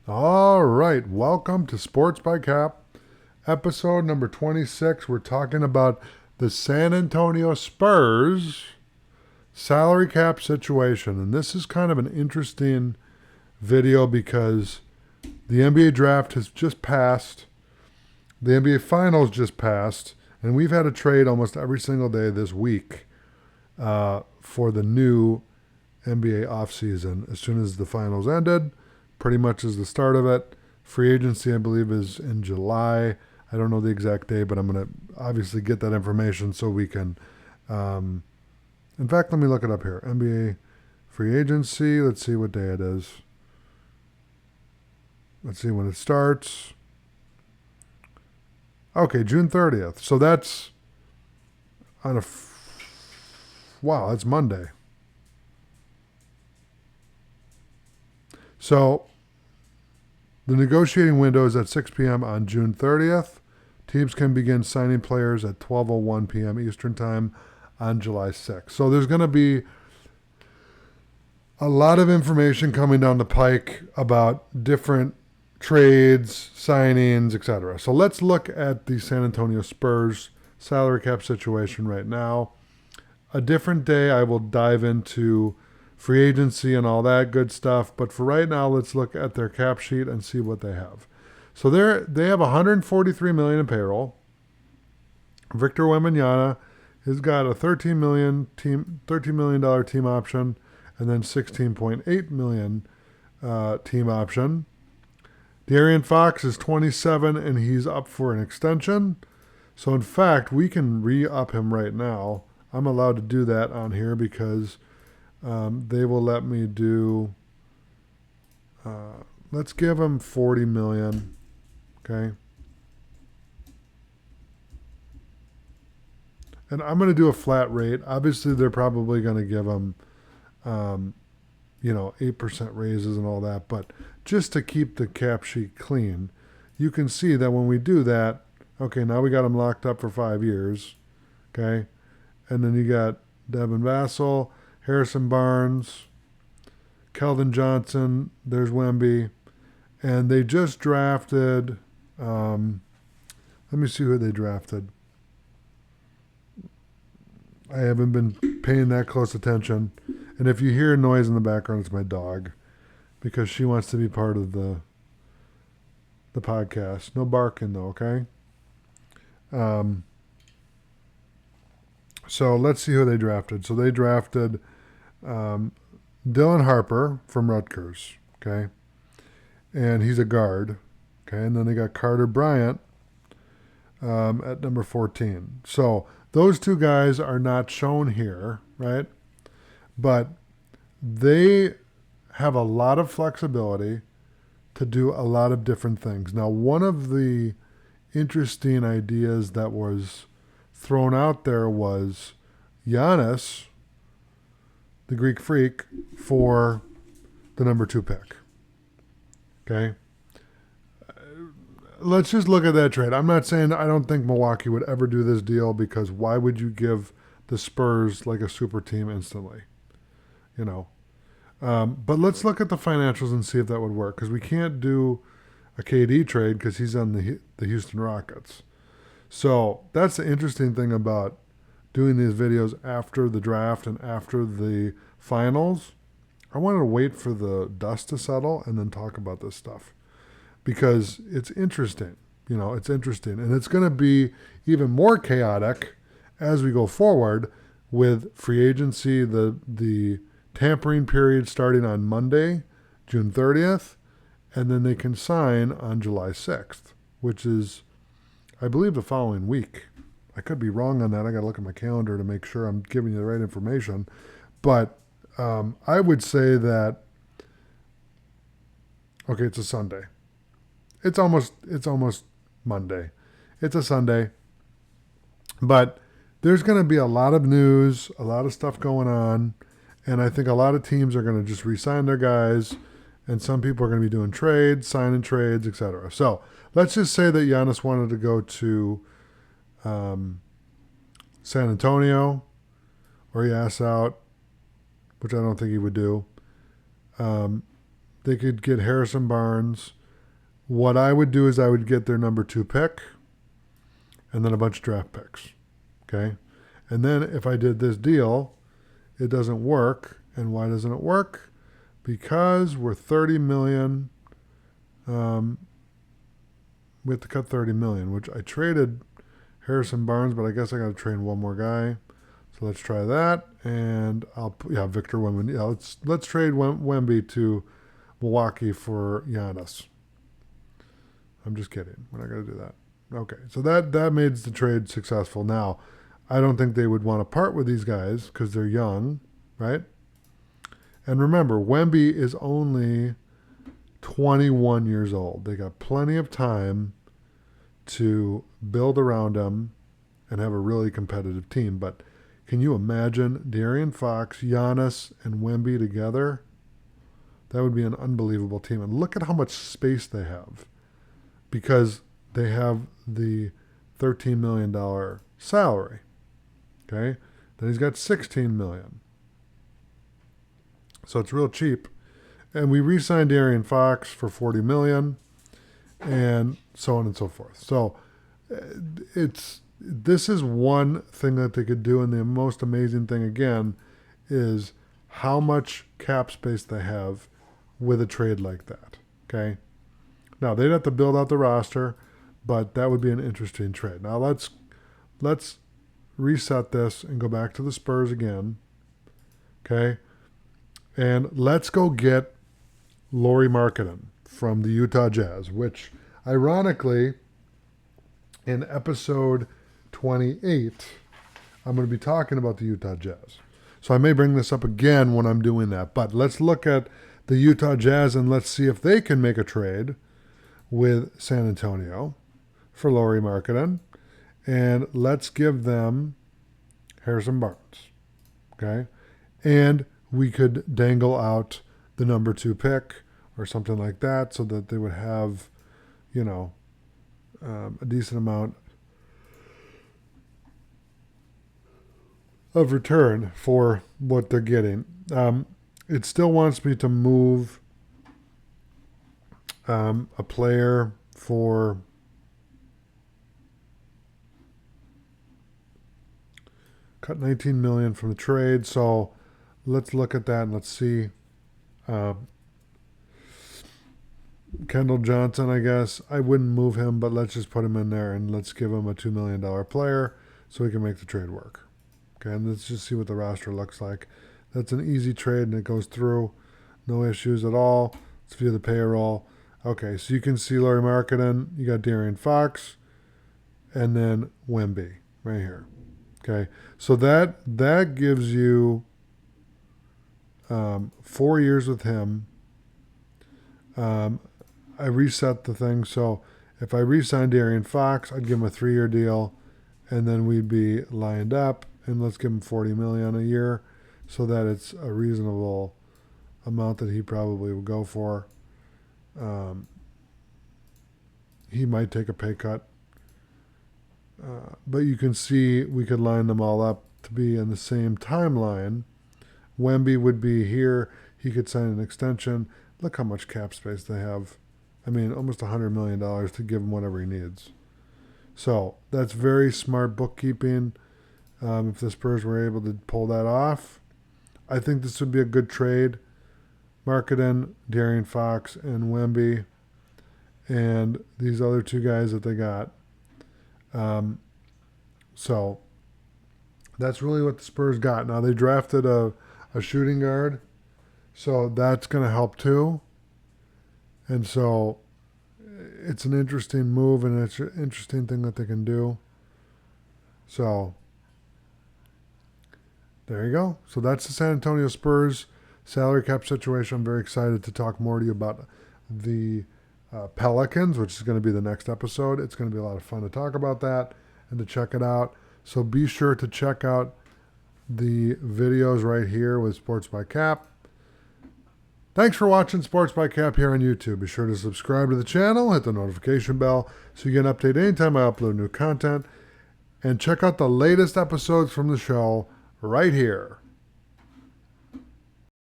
All right, welcome to Sports by Cap, episode number 26. We're talking about the San Antonio Spurs salary cap situation. And this is kind of an interesting video because the NBA draft has just passed, the NBA finals just passed, and we've had a trade almost every single day this week for the new NBA offseason. As soon as the finals ended, pretty much is the start of it. Free agency, I believe, is in July. I don't know the exact day, but I'm going to obviously get that information so we can. In fact, let me look it up here. NBA free agency. Let's see what day it is. Let's see when it starts. Okay, June 30th. So that's on a. Wow, that's Monday. So the negotiating window is at 6 p.m. on June 30th. Teams can begin signing players at 12:01 p.m. Eastern Time on July 6th. So there's going to be a lot of information coming down the pike about different trades, signings, etc. So let's look at the San Antonio Spurs salary cap situation right now. A different day, I will dive into free agency and all that good stuff. But for right now, let's look at their cap sheet and see what they have. So they have 143 million in payroll. Victor Wembanyama has got a $13 million team option, and then 16.8 million team option. De'Aaron Fox is 27, and he's up for an extension. So in fact, we can re-up him right now. I'm allowed to do that on here because they will let me do. Let's give him 40 million. Okay. And I'm going to do a flat rate. Obviously, they're probably going to give him, 8% raises and all that. But just to keep the cap sheet clean, you can see that when we do that, okay, now we got him locked up for 5 years. Okay. And then you got Devin Vassell, Harrison Barnes, Keldon Johnson, there's Wemby. And they just drafted, let me see who they drafted. I haven't been paying that close attention. And if you hear noise in the background, it's my dog because she wants to be part of the podcast. No barking, though, okay? So let's see who they drafted. So they drafted Dylan Harper from Rutgers, okay? And he's a guard, okay? And then they got Carter Bryant at number 14. So those two guys are not shown here, right? But they have a lot of flexibility to do a lot of different things. Now, one of the interesting ideas that was thrown out there was Giannis, the Greek Freak, for the number 2 pick. Okay? Let's just look at that trade. I'm not saying I don't think Milwaukee would ever do this deal because why would you give the Spurs like a super team instantly? You know. But let's look at the financials and see if that would work because we can't do a KD trade because he's on the Houston Rockets. So that's the interesting thing about doing these videos after the draft and after the finals. I wanted to wait for the dust to settle and then talk about this stuff because it's interesting. It's interesting. And it's going to be even more chaotic as we go forward with free agency, the tampering period starting on Monday, June 30th, and then they can sign on July 6th, which is, I believe, the following week. I could be wrong on that. I got to look at my calendar to make sure I'm giving you the right information. But I would say that, okay, it's a Sunday. It's almost Monday. It's a Sunday. But there's going to be a lot of news, a lot of stuff going on. And I think a lot of teams are going to just re-sign their guys. And some people are going to be doing trades, signing trades, etc. So let's just say that Giannis wanted to go to San Antonio, or he asked out, which I don't think he would do. They could get Harrison Barnes. What I would do is I would get their number 2 pick and then a bunch of draft picks. Okay? And then if I did this deal, it doesn't work. And why doesn't it work? Because we're $30 million. We have to cut $30 million, which I traded Harrison Barnes, but I guess I got to trade one more guy. So let's try that. And Victor Wembanyama. Yeah, let's trade Wemby to Milwaukee for Giannis. I'm just kidding. We're not going to do that. Okay, so that made the trade successful. Now, I don't think they would want to part with these guys because they're young, right? And remember, Wemby is only 21 years old. They got plenty of time to build around him and have a really competitive team. But can you imagine De'Aaron Fox, Giannis, and Wemby together? That would be an unbelievable team. And look at how much space they have, because they have the $13 million salary. Okay? Then he's got $16 million. So it's real cheap. And we re-signed De'Aaron Fox for $40 million, and so on and so forth. So this is one thing that they could do, and the most amazing thing, again, is how much cap space they have with a trade like that. Okay? Now, they'd have to build out the roster, but that would be an interesting trade. Now, let's reset this and go back to the Spurs again. Okay? And let's go get Lauri Markkanen from the Utah Jazz, which, ironically, in episode 28, I'm going to be talking about the Utah Jazz. So I may bring this up again when I'm doing that. But let's look at the Utah Jazz and let's see if they can make a trade with San Antonio for Lauri Markkanen. And let's give them Harrison Barnes. Okay? And we could dangle out the number 2 pick or something like that so that they would have, a decent amount of return for what they're getting. It still wants me to move a player for cut $19 million from the trade. So let's look at that and let's see. Kendall Johnson, I guess. I wouldn't move him, but let's just put him in there and let's give him a $2 million player so we can make the trade work. Okay, and let's just see what the roster looks like. That's an easy trade and it goes through. No issues at all. Let's view the payroll. Okay, so you can see Lauri Markkanen. You got De'Aaron Fox and then Wemby right here. Okay, so that gives you 4 years with him. I reset the thing, so if I re-signed De'Aaron Fox, I'd give him a 3-year deal, and then we'd be lined up, and let's give him $40 million a year, so that it's a reasonable amount that he probably would go for. He might take a pay cut, but you can see we could line them all up to be in the same timeline. Wemby would be here. He could sign an extension. Look how much cap space they have. I mean, almost $100 million to give him whatever he needs. So that's very smart bookkeeping. If the Spurs were able to pull that off, I think this would be a good trade. Markkanen, De'Aaron Fox, and Wemby, and these other 2 guys that they got. So that's really what the Spurs got. Now, they drafted a shooting guard, so that's going to help too. And so it's an interesting move, and it's an interesting thing that they can do. So there you go. So that's the San Antonio Spurs salary cap situation. I'm very excited to talk more to you about the Pelicans, which is going to be the next episode. It's going to be a lot of fun to talk about that and to check it out. So be sure to check out the videos right here with Sports by Cap. Thanks for watching Sports by Cap here on YouTube. Be sure to subscribe to the channel, hit the notification bell so you get an update anytime I upload new content, and check out the latest episodes from the show right here.